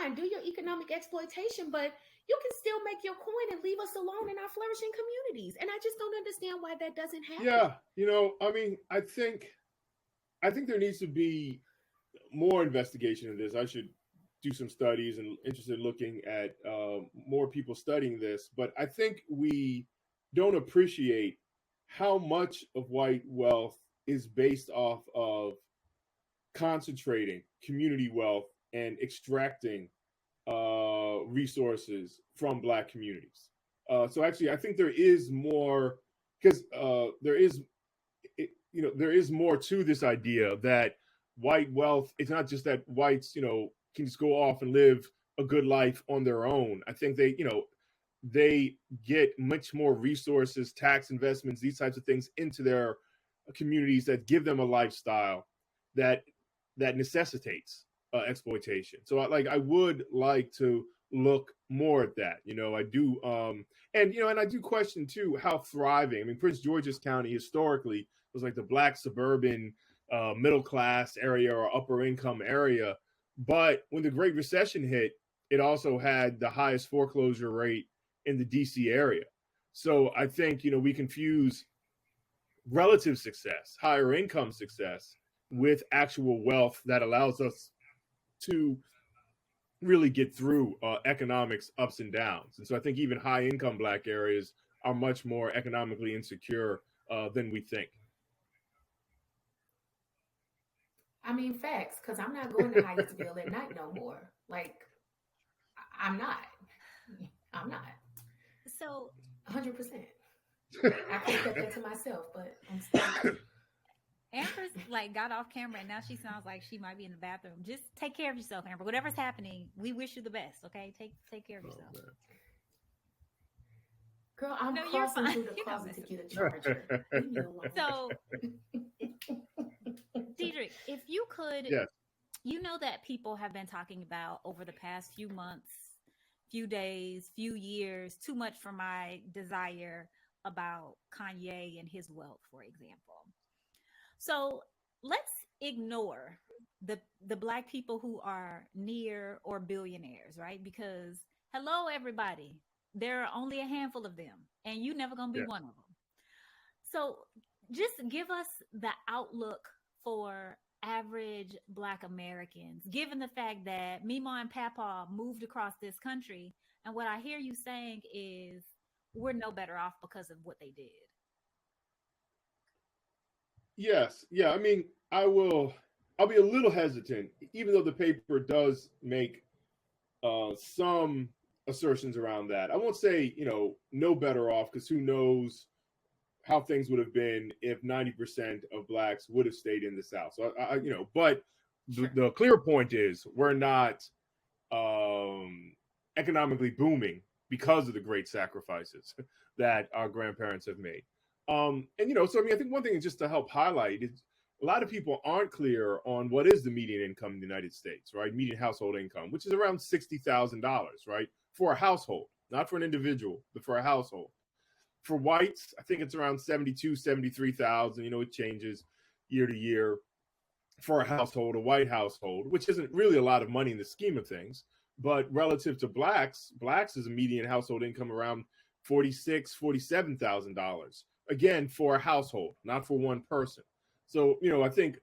fine, do your economic exploitation, but you can still make your coin and leave us alone in our flourishing communities. And I just don't understand why that doesn't happen. Yeah, I mean, I think there needs to be more investigation of this. I should do some studies and interested in looking at more people studying this. But I think we don't appreciate how much of white wealth is based off of concentrating community wealth and extracting resources from Black communities. So actually, I think there is more, because there is more to this idea that white wealth, it's not just that whites, can just go off and live a good life on their own. I think they get much more resources, tax investments, these types of things into their communities that give them a lifestyle that necessitates exploitation. So I would like to look more at that. I do, and I do question too how thriving. I mean, Prince George's County historically was like the Black suburban middle class area or upper income area. But when the Great Recession hit, it also had the highest foreclosure rate in the DC area. So I think, we confuse relative success, higher income success, with actual wealth that allows us to really get through economics ups and downs. And so I think even high income Black areas are much more economically insecure than we think. I mean, facts, because I'm not going to Hyattsville at night no more. Like, I'm not. So 100%. I kept that to myself, but I'm still. Amber's like got off camera and now she sounds like she might be in the bathroom. Just take care of yourself, Amber. Whatever's happening, we wish you the best. Okay, take care of yourself. Girl, I'm crossing through the closet to get a charger. Leave me alone. So, Dedrick, if you could, yes. You know that people have been talking about over the past few months, few days, few years, too much for my desire about Kanye and his wealth, for example. So let's ignore the Black people who are near or billionaires, right? Because hello, everybody, there are only a handful of them, and you never gonna be one of them. So just give us the outlook for average Black Americans, given the fact that Mima and Papa moved across this country, and what I hear you saying is we're no better off because of what they did. Yes. Yeah. I mean, I'll be a little hesitant, even though the paper does make some assertions around that. I won't say, no better off, because who knows how things would have been if 90% of Blacks would have stayed in the South. So, but the clear point is we're not economically booming because of the great sacrifices that our grandparents have made. So I mean, I think one thing is just to help highlight is a lot of people aren't clear on what is the median income in the United States, right? Median household income, which is around $60,000, right? For a household, not for an individual, but for a household. For whites, I think it's around 72, 73,000. It changes year to year for a household, a white household, which isn't really a lot of money in the scheme of things. But relative to blacks is a median household income around $46,000, $47,000. Again, for a household, not for one person. So, I think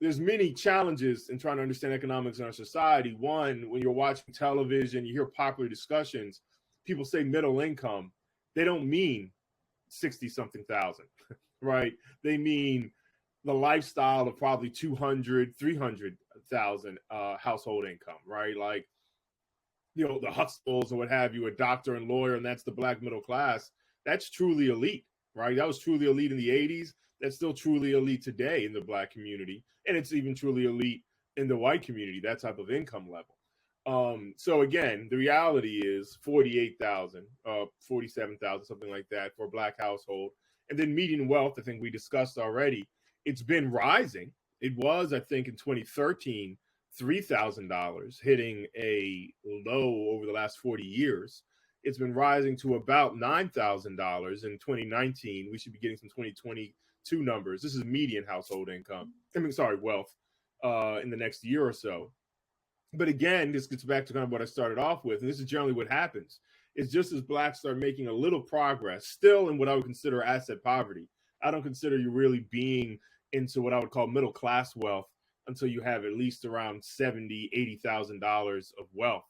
there's many challenges in trying to understand economics in our society. One, when you're watching television, you hear popular discussions, people say middle income. They don't mean 60 something thousand, right? They mean the lifestyle of probably 200, 300,000 household income, right? Like, the hustles or what have you, a doctor and lawyer, and that's the black middle class. That's truly elite, right? That was truly elite in the 80s. That's still truly elite today in the black community. And it's even truly elite in the white community, that type of income level. So again, the reality is 48,000, 47,000, something like that for a black household. And then median wealth, I think we discussed already, it's been rising. It was, I think, in 2013, $3,000, hitting a low over the last 40 years. It's been rising to about $9,000 in 2019. We should be getting some 2022 numbers. This is median household income. Wealth in the next year or so. But again, this gets back to kind of what I started off with, and this is generally what happens. It's just as blacks start making a little progress, still in what I would consider asset poverty. I don't consider you really being into what I would call middle class wealth until you have at least around $70,000, $80,000 of wealth.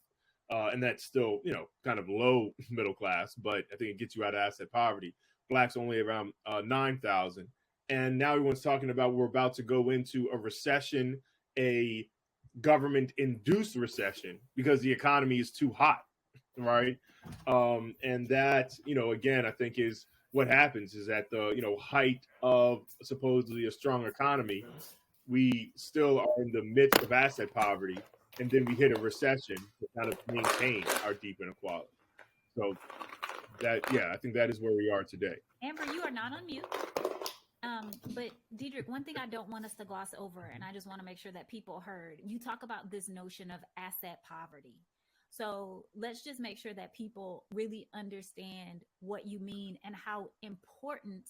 And that's still, kind of low middle class, but I think it gets you out of asset poverty. Blacks only around 9,000. And now everyone's talking about we're about to go into a recession, a government-induced recession because the economy is too hot, right? And that, again, I think is what happens is at the, height of supposedly a strong economy, we still are in the midst of asset poverty, and then we hit a recession to kind of maintain our deep inequality. So I think that is where we are today. Amber, you are not on mute. But Dedrick, one thing I don't want us to gloss over, and I just want to make sure that people heard, you talk about this notion of asset poverty. So let's just make sure that people really understand what you mean and how important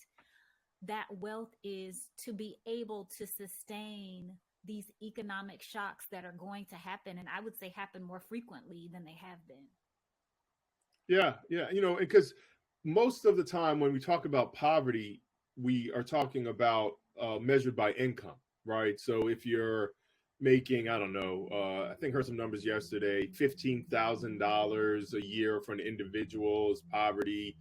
that wealth is to be able to sustain these economic shocks that are going to happen. And I would say happen more frequently than they have been. Yeah. Because most of the time when we talk about poverty, we are talking about measured by income, right? So if you're making, I don't know, I think I heard some numbers yesterday, $15,000 a year for an individual is poverty,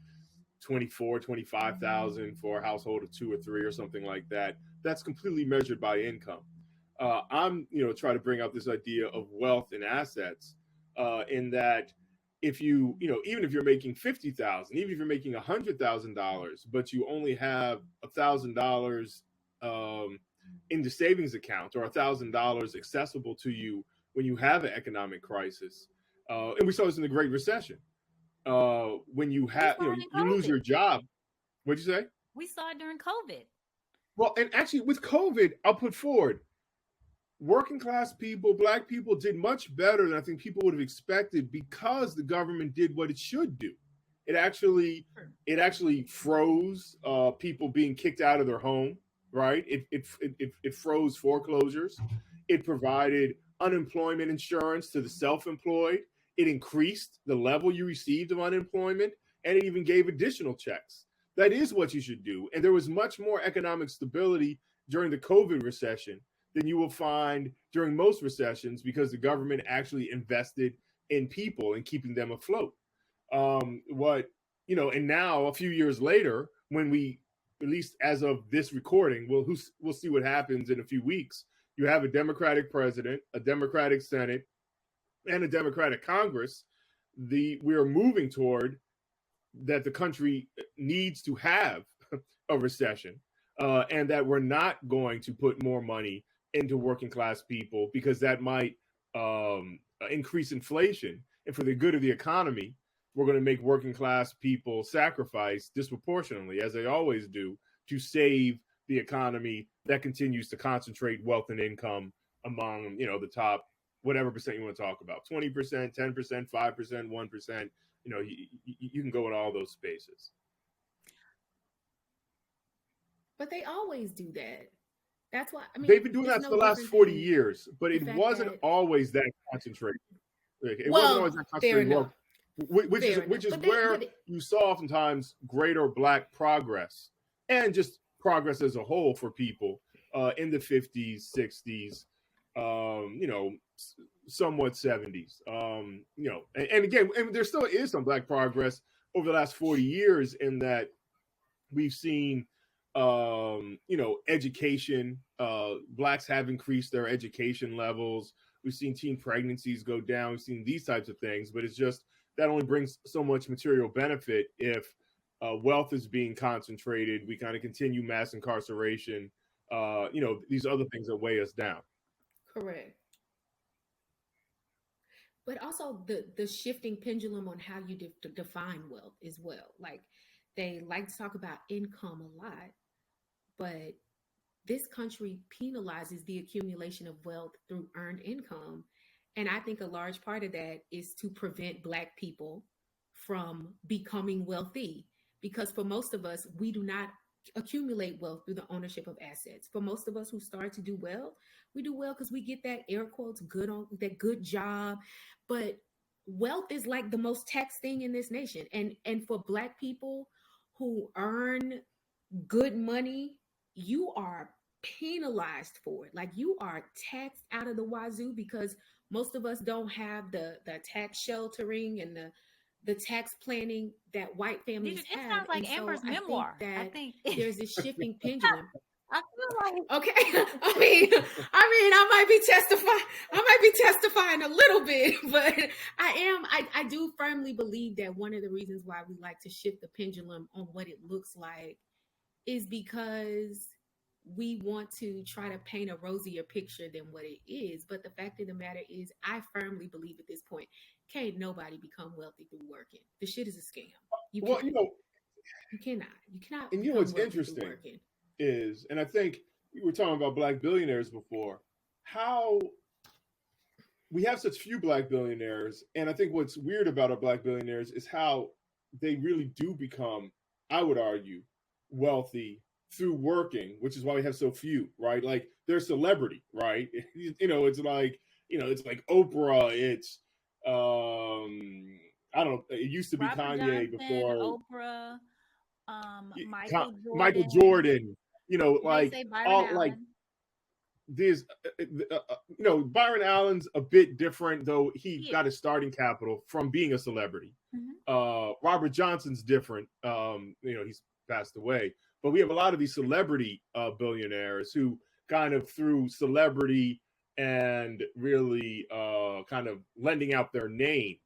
25,000 for a household of 2 or 3 or something like that. That's completely measured by income. I'm, try to bring out this idea of wealth and assets in that if you, even if you're making 50,000, even if you're making $100,000, but you only have $1,000 in the savings account or $1,000 accessible to you when you have an economic crisis, and we saw this in the Great Recession. When you have, you lose your job. What'd you say? We saw it during COVID. Well, and actually with COVID, I'll put forward, working class people, black people did much better than I think people would have expected because the government did what it should do. It actually froze people being kicked out of their home, right? It froze foreclosures. It provided unemployment insurance to the self-employed. It increased the level you received of unemployment, and it even gave additional checks. That is what you should do. And there was much more economic stability during the COVID recession than you will find during most recessions because the government actually invested in people and keeping them afloat. And now a few years later, when we, at least as of this recording, we'll see what happens in a few weeks. You have a Democratic president, a Democratic Senate, and a Democratic Congress. We are moving toward that the country needs to have a recession, and that we're not going to put more money into working class people because that might increase inflation. And for the good of the economy, we're going to make working class people sacrifice disproportionately, as they always do, to save the economy that continues to concentrate wealth and income among, the top, whatever percent you want to talk about, 20%, 10%, 5%, 1%. You can go in all those spaces. But they always do that. That's why, they've been doing that for the last 40 years, but it wasn't always that concentrated. It wasn't always that concentrated. Which is where you saw oftentimes greater black progress and just progress as a whole for people in the 50s, 60s, somewhat 70s, and again, there still is some black progress over the last 40 years in that we've seen education. Blacks have increased their education levels. We've seen teen pregnancies go down. We've seen these types of things, but it's just that only brings so much material benefit if wealth is being concentrated. We kind of continue mass incarceration. These other things that weigh us down. Correct. But also the shifting pendulum on how you define wealth as well. Like they like to talk about income a lot, but this country penalizes the accumulation of wealth through earned income. And I think a large part of that is to prevent Black people from becoming wealthy. Because for most of us, we do not accumulate wealth through the ownership of assets. For most of us who start to do well, we do well because we get that air quotes good on that good job. But wealth is like the most taxed thing in this nation. And for Black people who earn good money, you are penalized for it. Like you are taxed out of the wazoo because most of us don't have the tax sheltering and the tax planning that white families It have. sounds like And so Amber's I think memoir. I that think there's this shifting pendulum. I feel like Okay. I might be testifying a little bit, but I do firmly believe that one of the reasons why we like to shift the pendulum on what it looks like is because we want to try to paint a rosier picture than what it is. But the fact of the matter is, I firmly believe at this point, can't nobody become wealthy through working. The shit is a scam. You Well, can't. You cannot. You cannot and become what's wealthy through interesting working. is, and I think we were talking about Black billionaires before, how we have such few Black billionaires. And I think what's weird about our Black billionaires is how they really do become, I would argue, wealthy through working, which is why we have so few, right? Like they're celebrity, right? It's like Oprah. It's I don't know. It used to be Robert Kanye Johnson, before Oprah, Michael Michael Jordan. Jordan. They say Byron All like Allen. there's Byron Allen's a bit different, though he He got is. his starting capital from being a celebrity. Mhm. Robert Johnson's different. He's passed away, but we have a lot of these celebrity billionaires who kind of through celebrity and really kind of lending out their name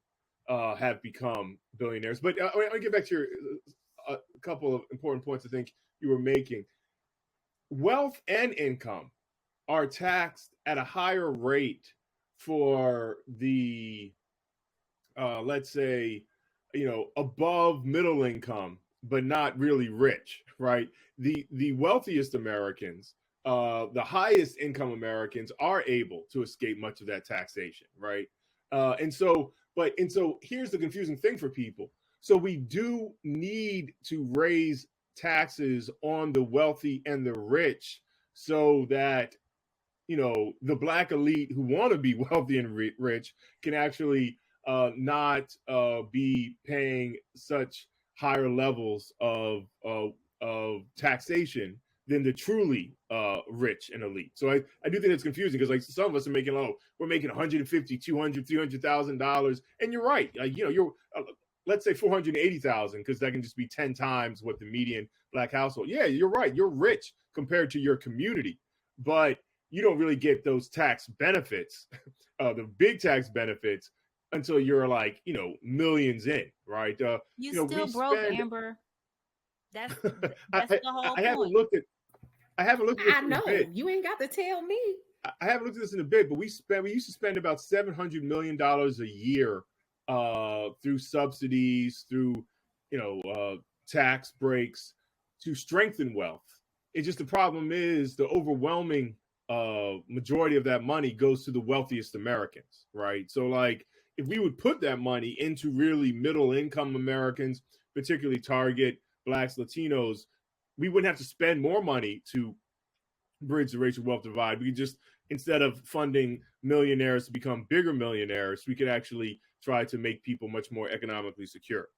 have become billionaires. But I want to get back to your a couple of important points I think you were making. Wealth and income are taxed at a higher rate for the let's say above middle income but not really rich, right? The wealthiest Americans, the highest income Americans are able to escape much of that taxation, right? And so here's the confusing thing for people. So we do need to raise taxes on the wealthy and the rich so that the Black elite who want to be wealthy and rich can actually not be paying such higher levels of taxation than the truly rich and elite. So I do think it's confusing because like some of us are making we're making $150, $200, $300,000, and you're right. You're let's say 480,000 because that can just be 10 times what the median Black household. Yeah, you're right. You're rich compared to your community, but you don't really get those tax benefits, the big tax benefits, until you're like, millions in, right? You still broke, Amber. That's the whole I haven't point. looked at. I haven't looked at this I in a know bit. you ain't got to tell me. I haven't looked at this in a bit, but we used to spend about $700 million a year through subsidies, through tax breaks to strengthen wealth. It's just the problem is the overwhelming majority of that money goes to the wealthiest Americans, right? So like if we would put that money into really middle income Americans, particularly target Blacks, Latinos, we wouldn't have to spend more money to bridge the racial wealth divide. We could just, instead of funding millionaires to become bigger millionaires, we could actually try to make people much more economically secure.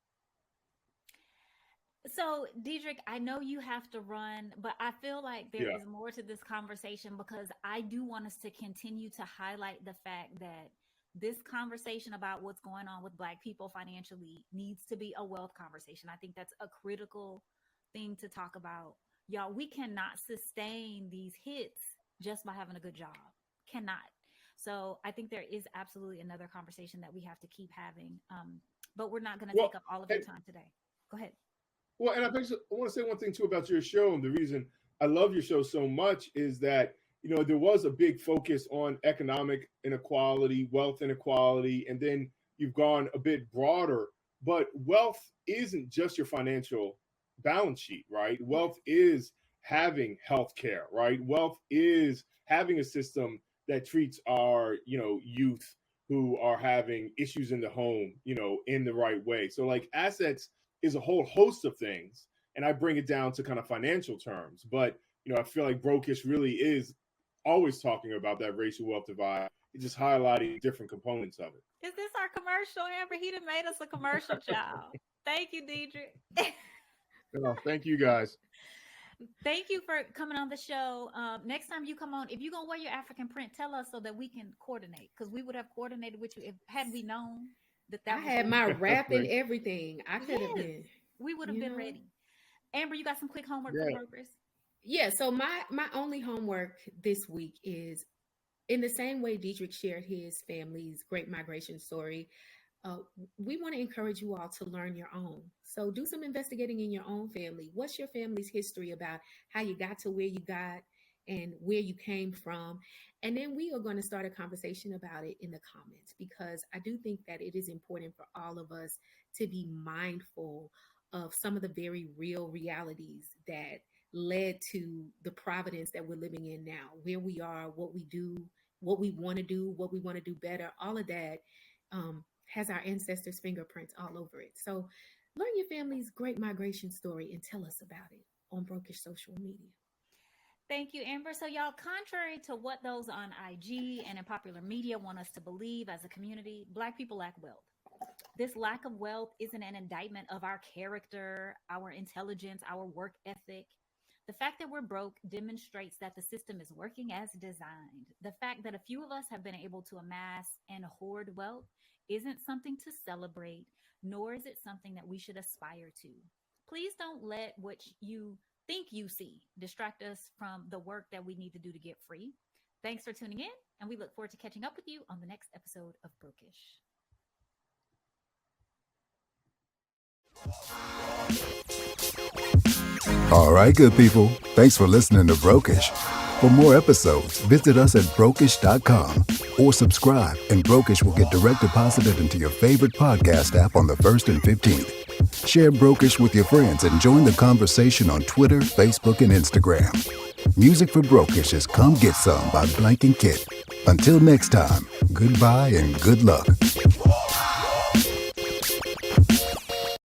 So, Dedrick, I know you have to run, but I feel like there is more to this conversation because I do want us to continue to highlight the fact that this conversation about what's going on with Black people financially needs to be a wealth conversation. I think that's a critical thing to talk about Y'all, we cannot sustain these hits just by having a good job. Cannot. So I think there is absolutely another conversation that we have to keep having. But we're not going to take up all of your time today. Go ahead. Well, and I want to say one thing too about your show. And the reason I love your show so much is that, you know, there was a big focus on economic inequality, wealth inequality, and then you've gone a bit broader. But wealth isn't just your financial balance sheet, right? Wealth is having health care, right? Wealth is having a system that treats our, you know, youth who are having issues in the home, you know, in the right way. So like assets is a whole host of things. And I bring it down to kind of financial terms. But, you know, I feel like Brokish really is always talking about that racial wealth divide. It's just highlighting different components of it. Is this our commercial, Amber? He done made us a commercial, child. Thank you, Dedrick. Oh, thank you guys. Thank you for coming on the show. Next time you come on, if you're going to wear your African print, tell us so that we can coordinate, because we would have coordinated with you had we known that I had my wrap and everything. I could have been. We would have been ready. Amber, you got some quick homework for brokers? Yeah, so my only homework this week is in the same way Dedrick shared his family's great migration story. We want to encourage you all to learn your own. So do some investigating in your own family. What's your family's history about how you got to where you got and where you came from? And then we are going to start a conversation about it in the comments, because I do think that it is important for all of us to be mindful of some of the very real realities that led to the providence that we're living in now, where we are, what we do, what we want to do, what we want to do better. All of that has our ancestors' fingerprints all over it. So learn your family's great migration story and tell us about it on Brokish social media. Thank you, Amber. So y'all, contrary to what those on IG and in popular media want us to believe as a community, Black people lack wealth. This lack of wealth isn't an indictment of our character, our intelligence, our work ethic. The fact that we're broke demonstrates that the system is working as designed. The fact that a few of us have been able to amass and hoard wealth isn't something to celebrate, nor is it something that we should aspire to. Please don't let what you think you see distract us from the work that we need to do to get free. Thanks for tuning in, and we look forward to catching up with you on the next episode of Brokish. All right, good people. Thanks for listening to Brokish. For more episodes, visit us at brokish.com or subscribe, and Brokish will get direct deposited into your favorite podcast app on the 1st and 15th. Share Brokish with your friends and join the conversation on Twitter, Facebook, and Instagram. Music for Brokish is Come Get Some by Blank and Kit. Until next time, goodbye and good luck.